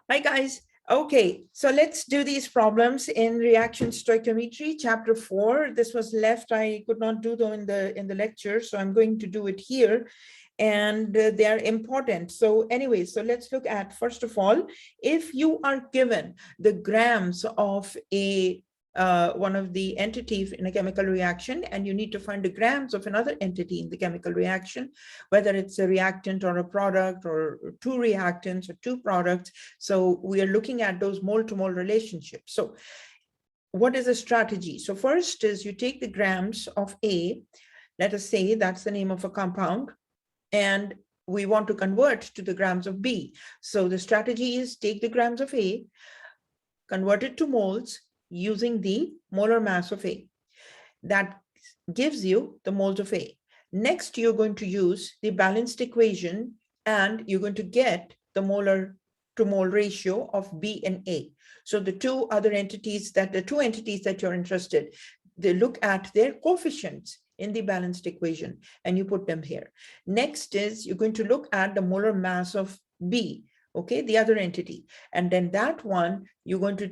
Hi guys. Okay, so let's do these problems in reaction stoichiometry, chapter 4. This was left, I could not do them in the lecture, so I'm going to do it here. And they are important. So anyway, so let's look at, first of all, if you are given the grams of a one of the entities in a chemical reaction, and you need to find the grams of another entity in the chemical reaction, whether it's a reactant or a product or two reactants or two products. So we are looking at those mole-to-mole relationships. So what is the strategy? So first is you take the grams of A, let us say that's the name of a compound, and we want to convert to the grams of B. So the strategy is take the grams of A, convert it to moles using the molar mass of A. That gives you the moles of A. Next, you're going to use the balanced equation, and you're going to get the molar to mole ratio of B and A. So the two entities that you're interested, they look at their coefficients in the balanced equation, and you put them here. Next is you're going to look at the molar mass of B, okay, the other entity, and then that one you're going to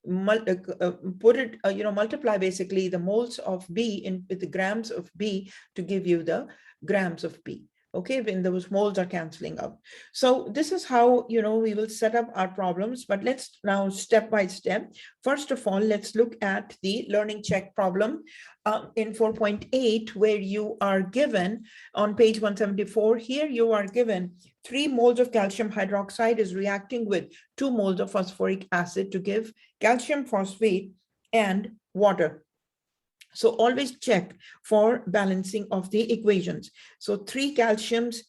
multiply basically the moles of B with the grams of B to give you the grams of B. Okay, when those moles are canceling out. So this is how, we will set up our problems, but let's now step by step. First of all, let's look at the learning check problem in 4.8, where you are given on page 174. Here you are given 3 moles of calcium hydroxide is reacting with 2 moles of phosphoric acid to give calcium phosphate and water. So always check for balancing of the equations. So 3 calciums,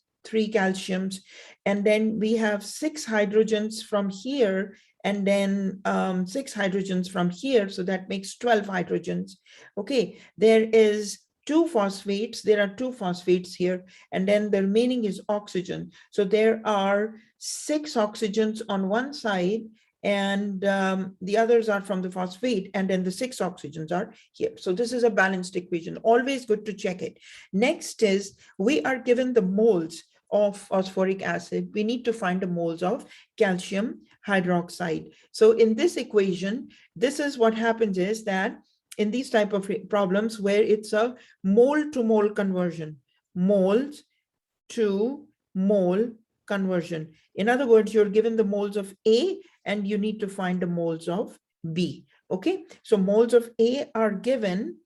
and then we have 6 hydrogens from here, and then 6 hydrogens from here. So that makes 12 hydrogens. Okay, there is 2 phosphates. There are 2 phosphates here, and then the remaining is oxygen. So there are 6 oxygens on one side, and the others are from the phosphate, and then the 6 oxygens are here. So this is a balanced equation. Always good to check it. Next is we are given the moles of phosphoric acid. We need to find the moles of calcium hydroxide. So in this equation, this is what happens is that in these type of problems where it's a mole to mole conversion, moles to mole conversion. In other words, you're given the moles of A and you need to find the moles of B. Okay, so moles of A are given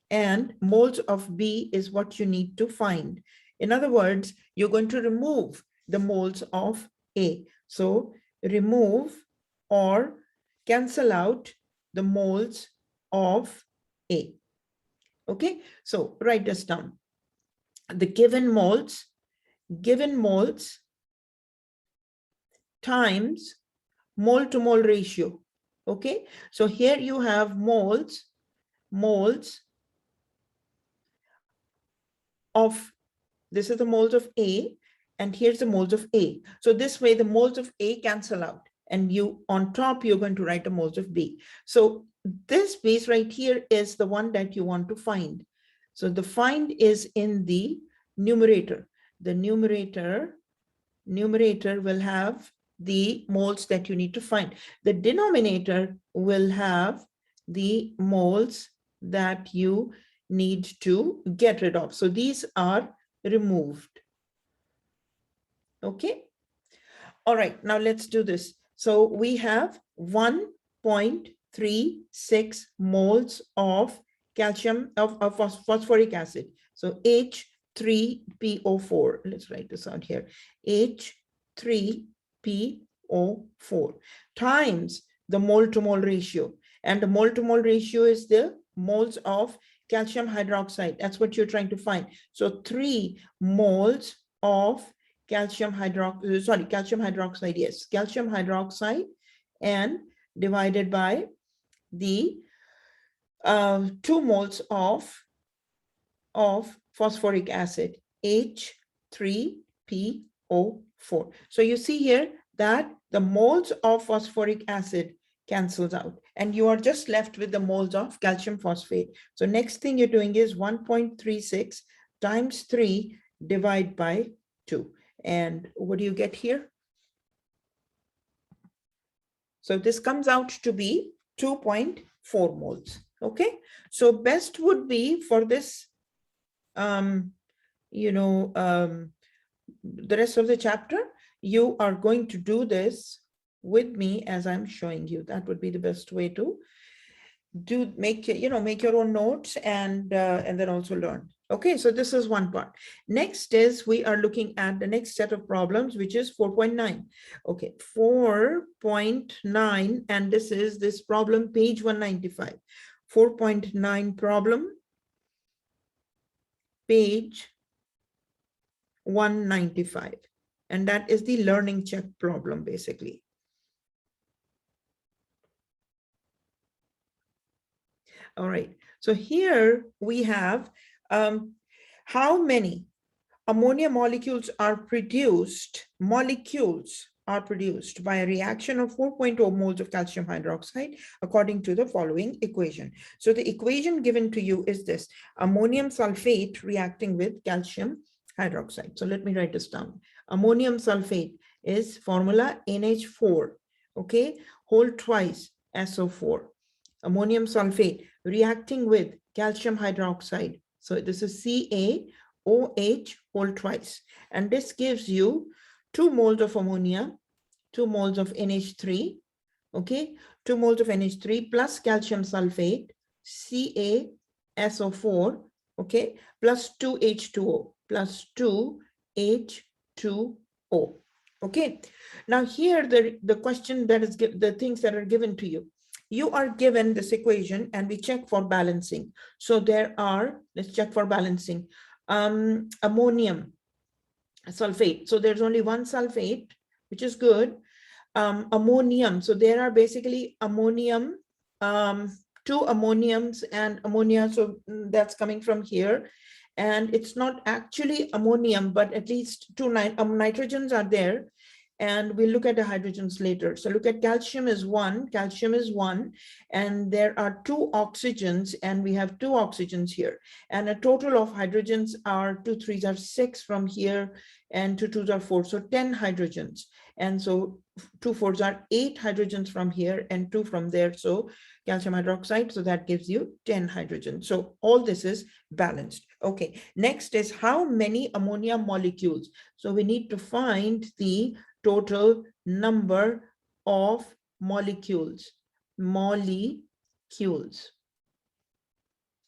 and moles of B is what you need to find. In other words, you're going to remove the moles of A. So remove or cancel out the moles of A. Okay, so write this down. The given moles times mole to mole ratio. Okay, so here you have moles of, this is the moles of A, and here's the moles of A. So this way the moles of A cancel out, and you on top you're going to write the moles of B. So this base right here is the one that you want to find. So the find is in the numerator. The numerator will have the moles that you need to find. The denominator will have the moles that you need to get rid of. So these are removed. Okay. All right, now let's do this. So we have 1.36 moles of calcium, of phosphoric acid. So H3PO4. Let's write this out here. H3PO4 times the mole to mole ratio. And the mole to mole ratio is the moles of calcium hydroxide. That's what you're trying to find. So 3 moles of calcium hydroxide, yes, calcium hydroxide, and divided by the 2 moles of phosphoric acid, H3PO4. So you see here that the moles of phosphoric acid cancels out, and you are just left with the moles of calcium phosphate. So next thing you're doing is 1.36 times 3 divided by 2. And what do you get here? So this comes out to be 2.4 moles. Okay, so best would be for this, you know, the rest of the chapter, you are going to do this with me as I'm showing you. That would be the best way to make your own notes and then also learn. Okay, so this is one part. Next is we are looking at the next set of problems, which is 4.9. Okay, 4.9, and this is this problem, page 195. 4.9 problem, page 195, and that is the learning check problem basically. All right, so here we have how many ammonia molecules are produced by a reaction of 4.0 moles of calcium hydroxide according to the following equation. So the equation given to you is this: ammonium sulfate reacting with calcium hydroxide. So let me write this down. Ammonium sulfate is formula NH4, okay, whole twice SO4. Ammonium sulfate reacting with calcium hydroxide. So this is CaOH whole twice. And this gives you 2 moles of ammonia, 2 moles of NH3, okay, 2 moles of NH3 plus calcium sulfate, CaSO4, okay, plus 2H2O, plus 2H2O. Okay, now here the question that is the things that are given to you. You are given this equation and we check for balancing. So there are, let's check for balancing. Ammonium sulfate. So there's only one sulfate, which is good. Ammonium. So there are basically ammonium, 2 ammoniums and ammonia. So that's coming from here. And it's not actually ammonium, but at least 2 nitrogens are there. And we'll look at the hydrogens later. So look at calcium is 1, and there are 2 oxygens, and we have 2 oxygens here. And a total of hydrogens are 2 3s are 6 from here, and 2 2s are 4, so 10 hydrogens. And so 2 4s are 8 hydrogens from here and 2 from there, so calcium hydroxide, so that gives you 10 hydrogens. So all this is balanced. Okay, next is how many ammonia molecules. So we need to find the total number of molecules.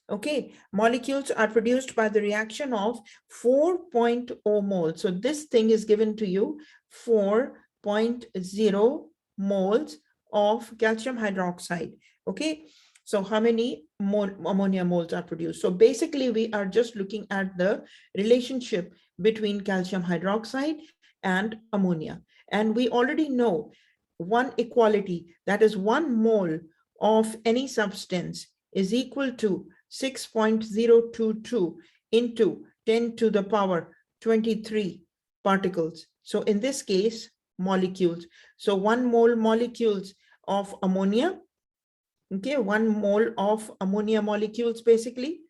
Okay, molecules are produced by the reaction of 4.0 moles. So this thing is given to you, 4.0 moles of calcium hydroxide. Okay, so how many ammonia moles are produced? So basically we are just looking at the relationship between calcium hydroxide and ammonia. And we already know one equality, that is 1 mole of any substance is equal to 6.022 into 10 to the power 23 particles. So in this case, molecules. So 1 mole molecules of ammonia, okay, 1 mole of ammonia molecules basically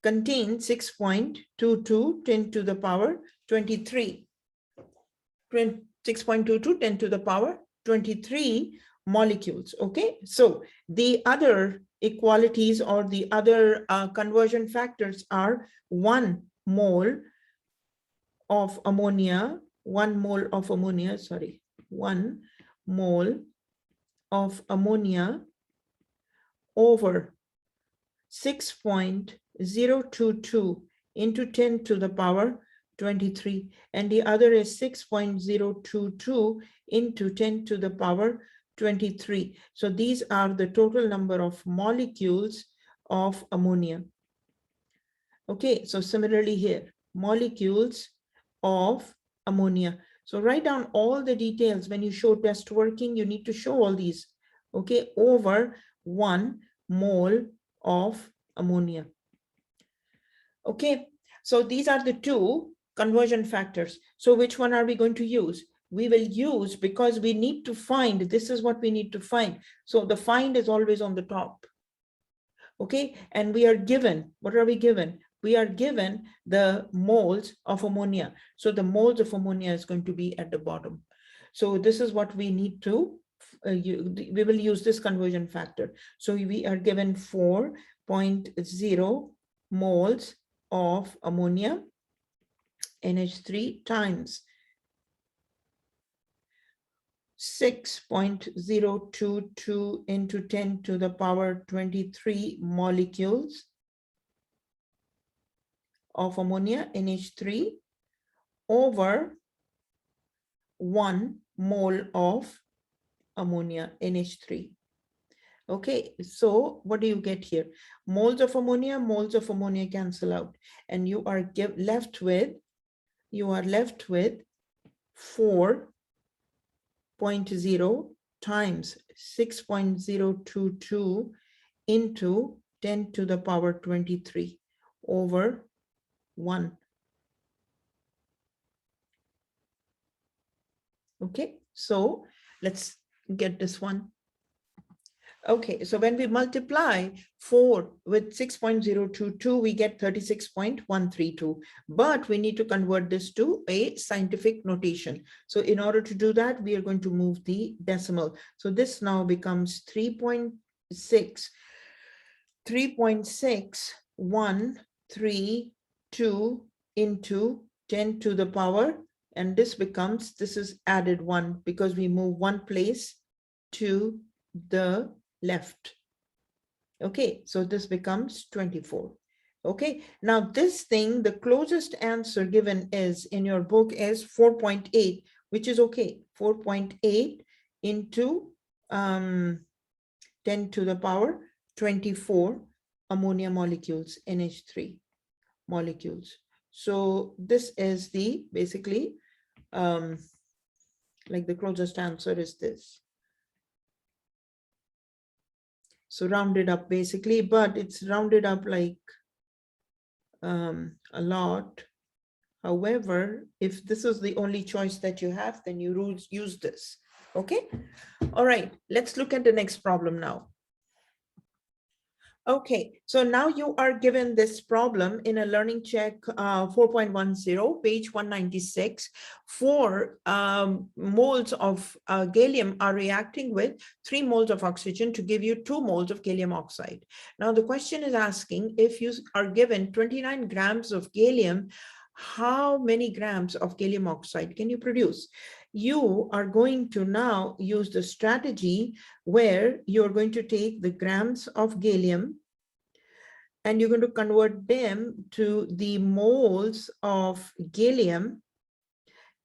contain 6.22 10 to the power 23. 6.22 10 to the power 23 molecules. Okay, so the other equalities or the other conversion factors are 1 mole of ammonia, 1 mole of ammonia, 1 mole of ammonia over 6.022 into 10 to the power 23, and the other is 6.022 into 10 to the power 23. So these are the total number of molecules of ammonia. Okay, so similarly here, molecules of ammonia. So write down all the details. When you show test working, you need to show all these, okay, over 1 mole of ammonia. Okay, so these are the 2 conversion factors. So which one are we going to use? We will use, because we need to find, this is what we need to find. So the find is always on the top. Okay, and we are given, what are we given? We are given the moles of ammonia. So the moles of ammonia is going to be at the bottom. So this is what we need to, we will use this conversion factor. So we are given 4.0 moles of ammonia, NH3, times 6.022 into 10 to the power 23 molecules of ammonia, NH3, over 1 mole of ammonia, NH3. Okay, so what do you get here? Moles of ammonia cancel out, and you are left with 4.0 times 6.022 into 10 to the power 23 over 1. Okay, so let's get this one. Okay, so when we multiply 4 with 6.022, we get 36.132. But we need to convert this to a scientific notation. So in order to do that, we are going to move the decimal. So this now becomes 3.6132 into 10 to the power. And this becomes, this is added 1 because we move 1 place to the left. Okay, so this becomes 24. Okay, now this thing, the closest answer given is in your book is 4.8, which is okay. 4.8 into 10 to the power 24 ammonia molecules, NH3 molecules. So this is the basically like the closest answer is this. So rounded up basically, but it's rounded up like a lot. However, if this is the only choice that you have, then you use this. Okay. All right. Let's look at the next problem now. Okay, so now you are given this problem in a learning check 4.10, page 196. 4 moles of gallium are reacting with 3 moles of oxygen to give you 2 moles of gallium oxide. Now the question is asking, if you are given 29 grams of gallium, how many grams of gallium oxide can you produce? You are going to now use the strategy where you're going to take the grams of gallium and you're going to convert them to the moles of gallium.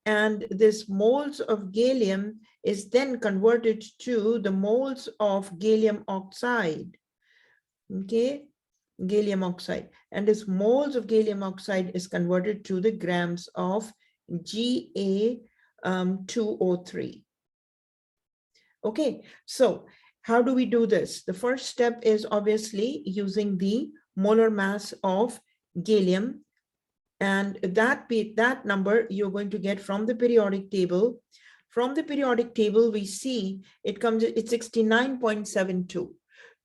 And this moles of gallium is then converted to the moles of gallium oxide. Okay, gallium oxide. And this moles of gallium oxide is converted to the grams of Ga2O3. Okay, so how do we do this? The first step is obviously using the molar mass of gallium, and that number you're going to get from the periodic table. From the periodic table, we see it's 69.72.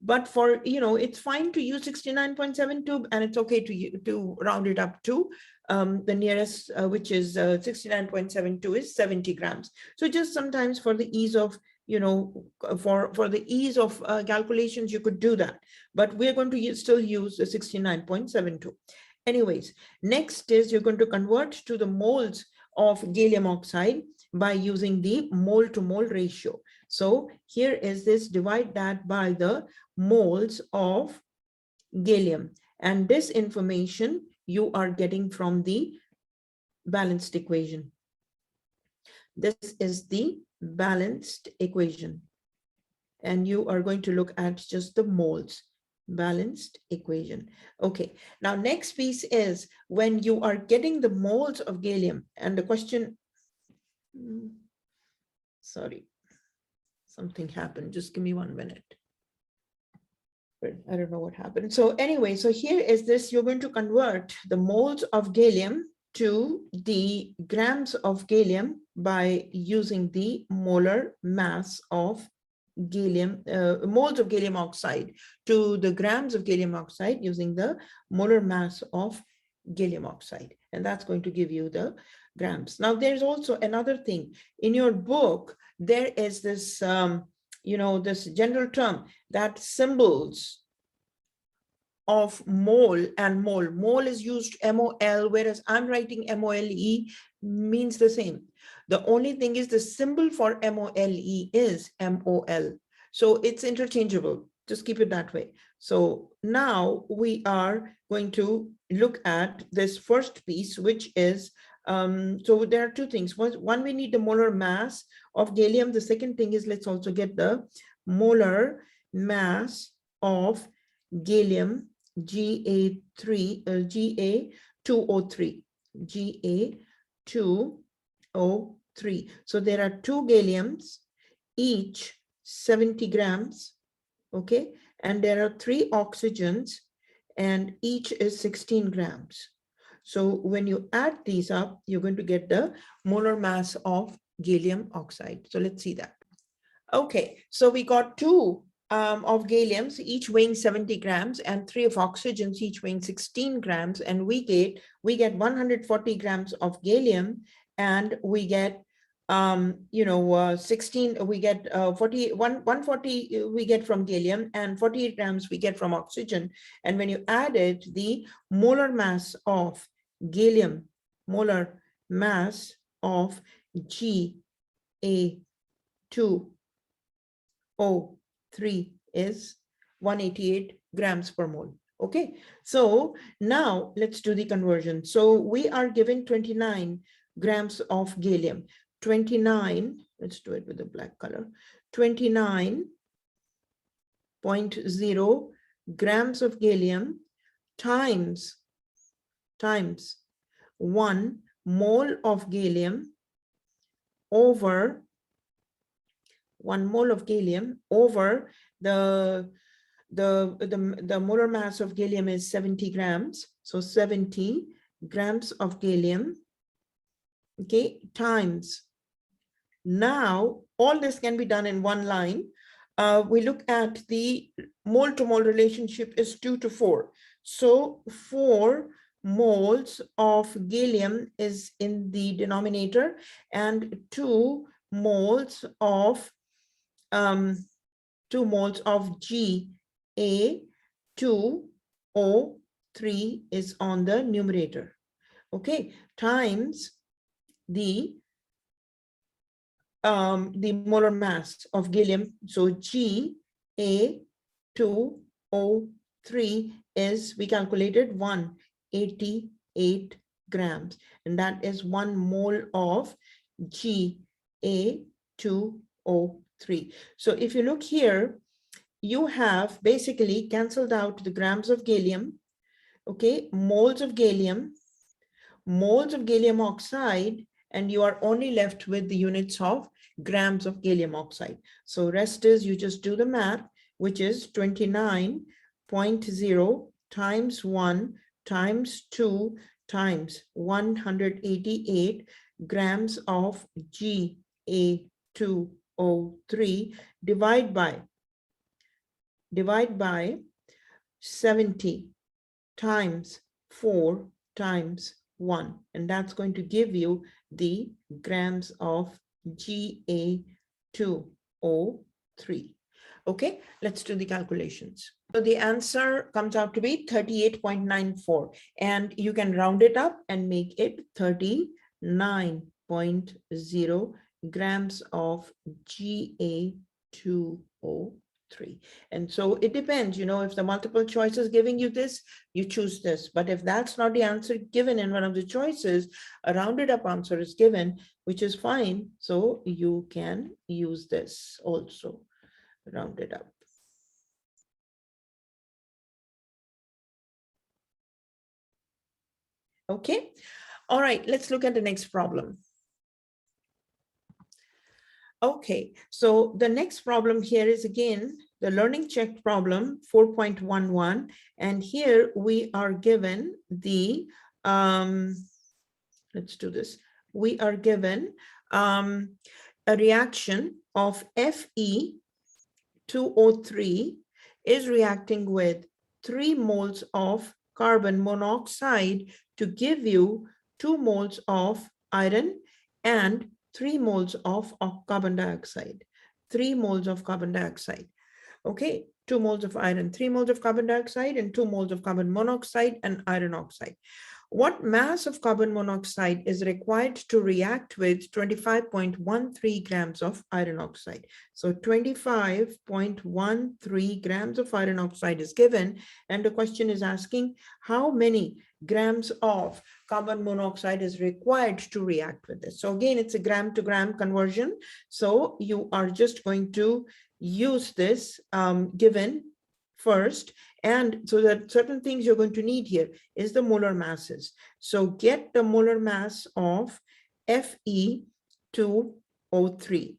But for, it's fine to use 69.72, and it's okay to round it up to the nearest, which is 69.72 is 70 grams. So just sometimes for the ease of, for the ease of calculations, you could do that. But we're going to still use the 69.72. Anyways, next is you're going to convert to the moles of gallium oxide by using the mole to mole ratio. So here is this, divide that by the moles of gallium. And this information you are getting from the balanced equation. This is the balanced equation. And you are going to look at just the moles. Balanced equation. Okay, now next piece is when you are getting the moles of gallium, and the question, sorry, something happened, just give me 1 minute. I don't know what happened. So anyway, so here is this, you're going to convert the moles of gallium to the grams of gallium by using the molar mass of gallium, moles of gallium oxide to the grams of gallium oxide using the molar mass of gallium oxide, and that's going to give you the grams. Now, there's also another thing. In your book, there is this, this general term that symbols of mole and mole. Mole is used MOL, whereas I'm writing MOLE, means the same. The only thing is the symbol for MOLE is MOL. So it's interchangeable. Just keep it that way. So now we are going to look at this first piece, which is, so there are two things. One, we need the molar mass of gallium. The second thing is, let's also get the molar mass of gallium, Ga2O3, Ga2O3. So there are two galliums, each 70 grams, okay? And there are 3 oxygens, and each is 16 grams. So when you add these up, you're going to get the molar mass of gallium oxide. So let's see that. Okay, so we got 2 of galliums, each weighing 70 grams, and 3 of oxygens, each weighing 16 grams, and we get 140 grams of gallium, and we get 16, we get 140 we get from gallium, and 48 grams we get from oxygen. And when you add it, the molar mass of gallium, molar mass of Ga2O3 is 188 grams per mole. Okay, so now let's do the conversion. So we are given 29 grams of gallium. 29, let's do it with the black color, 29.0 grams of gallium times 1 mole of gallium over 1 mole of gallium over the molar mass of gallium is 70 grams. So 70 grams of gallium, okay, times. Now, all this can be done in one line. We look at the mole to mole relationship is 2 to 4. So 4 moles of gallium is in the denominator, and 2 moles of Ga2O3 is on the numerator, okay, times the molar mass of gallium. So Ga2O3 is, we calculated 188 grams, and that is 1 mole of Ga2O3. So if you look here, you have basically canceled out the grams of gallium, okay, moles of gallium oxide, and you are only left with the units of grams of gallium oxide. So rest is, you just do the math, which is 29.0 times 1 times 2 times 188 grams of Ga2O3 divide by 70 times 4 times 1, and that's going to give you the grams of Ga2O3. Okay, let's do the calculations. So the answer comes out to be 38.94, and you can round it up and make it 39.0 grams of Ga2O3. And so it depends, if the multiple choice is giving you this, you choose this. But if that's not the answer given in one of the choices, a rounded up answer is given, which is fine. So you can use this also, rounded up. Okay. All right, let's look at the next problem. Okay, so the next problem here is again the learning check problem 4.11, and here we are given the let's do this. We are given a reaction of Fe2O3 is reacting with 3 moles of carbon monoxide to give you 2 moles of iron and 3 moles of carbon dioxide. 3 moles of carbon dioxide. Okay, 2 moles of iron, 3 moles of carbon dioxide, and 2 moles of carbon monoxide and iron oxide. What mass of carbon monoxide is required to react with 25.13 grams of iron oxide? So 25.13 grams of iron oxide is given, and the question is asking how many grams of carbon monoxide is required to react with this. So again, it's a gram to gram conversion. So you are just going to use this given first, and so that certain things you're going to need here is the molar masses. So get the molar mass of Fe2O3,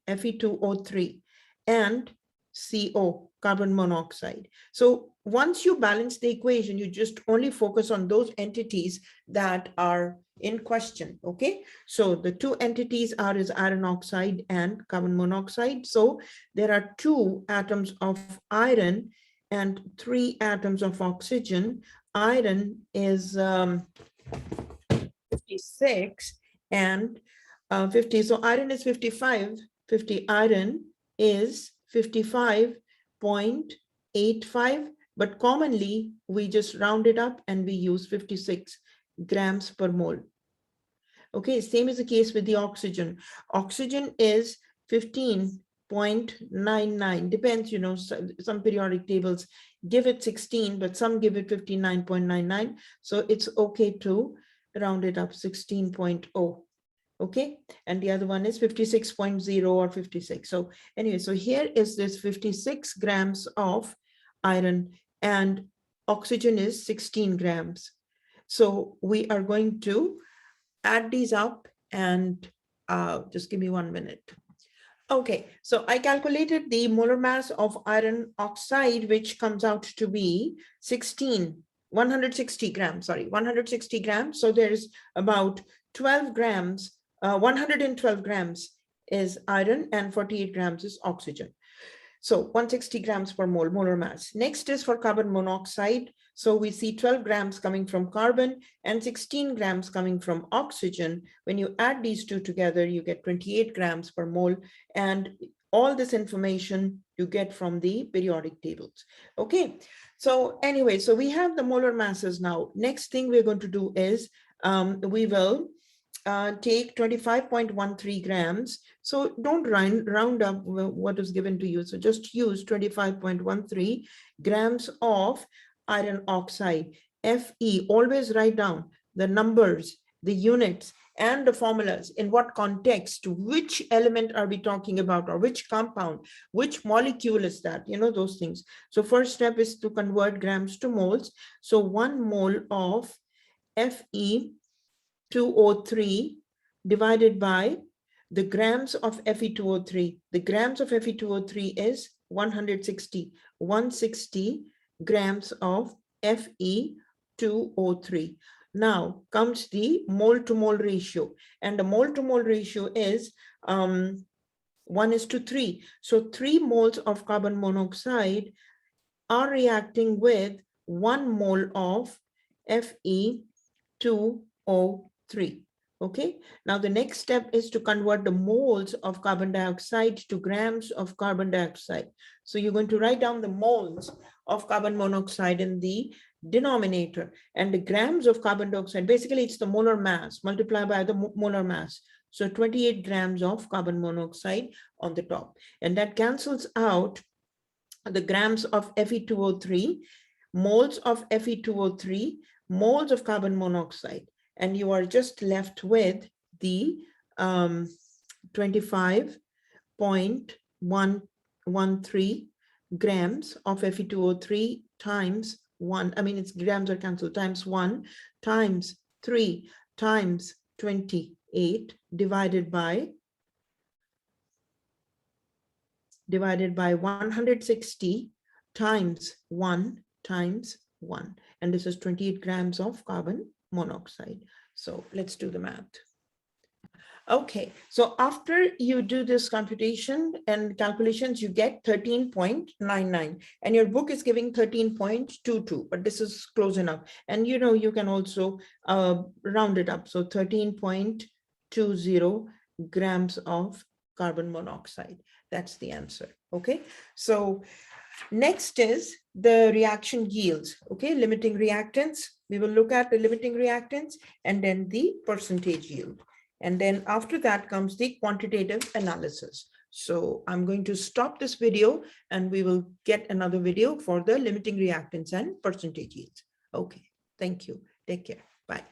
Fe2O3 and CO, carbon monoxide. So once you balance the equation, you just only focus on those entities that are in question, okay? So the two entities are iron oxide and carbon monoxide. So there are 2 atoms of iron and 3 atoms of oxygen. Iron is 56 and 50. So iron is 55, 50 iron is 55.85, but commonly we just round it up and we use 56 grams per mole. Okay, same is the case with the oxygen. Oxygen is 15.99, depends, you know, some periodic tables give it 16, but some give it 59.99. So it's okay to round it up 16.0. Okay, and the other one is 56.0 or 56. So anyway, so here is this 56 grams of iron and oxygen is 16 grams. So we are going to add these up and just give me 1 minute. Okay, so I calculated the molar mass of iron oxide, which comes out to be 160 grams, sorry, 160 grams. So there's about 12 grams, 112 grams is iron and 48 grams is oxygen. So 160 grams per mole, molar mass. Next is for carbon monoxide. So we see 12 grams coming from carbon and 16 grams coming from oxygen. When you add these two together, you get 28 grams per mole. And all this information you get from the periodic tables. Okay, so anyway, so we have the molar masses now. Next thing we're going to do is we will take 25.13 grams. So don't round up what is given to you. So just use 25.13 grams of iron oxide. Fe, always write down the numbers, the units, and the formulas. In what context, which element are we talking about, or which compound, which molecule is that, you know, those things. So first step is to convert grams to moles. So 1 mole of Fe2O3 divided by the grams of Fe2O3. The grams of Fe2O3 is 160 grams of Fe2O3. Now comes the mole to mole ratio, and the mole to mole ratio is 1:3. So 3 moles of carbon monoxide are reacting with 1 mole of Fe2O3. Okay, now the next step is to convert the moles of carbon dioxide to grams of carbon dioxide. So you're going to write down the moles of carbon monoxide in the denominator, and the grams of carbon dioxide, basically it's the molar mass multiplied by the molar mass. So 28 grams of carbon monoxide on the top, and that cancels out the grams of Fe2O3, moles of Fe2O3, moles of carbon monoxide, and you are just left with the 25.13 grams of Fe2O3 times 1, I mean, it's grams are cancelled, times 1 times 3 times 28 divided by 160 times 1 times 1. And this is 28 grams of carbon monoxide. So let's do the math. Okay, so after you do this computation and calculations, you get 13.99, and your book is giving 13.22, but this is close enough. And you know, you can also round it up. So 13.20 grams of carbon monoxide. That's the answer. Okay, so next is the reaction yields. Okay, limiting reactants. We will look at the limiting reactants and then the percentage yield. And then after that comes the quantitative analysis. So I'm going to stop this video and we will get another video for the limiting reactants and percentage yields. Okay, thank you. Take care. Bye.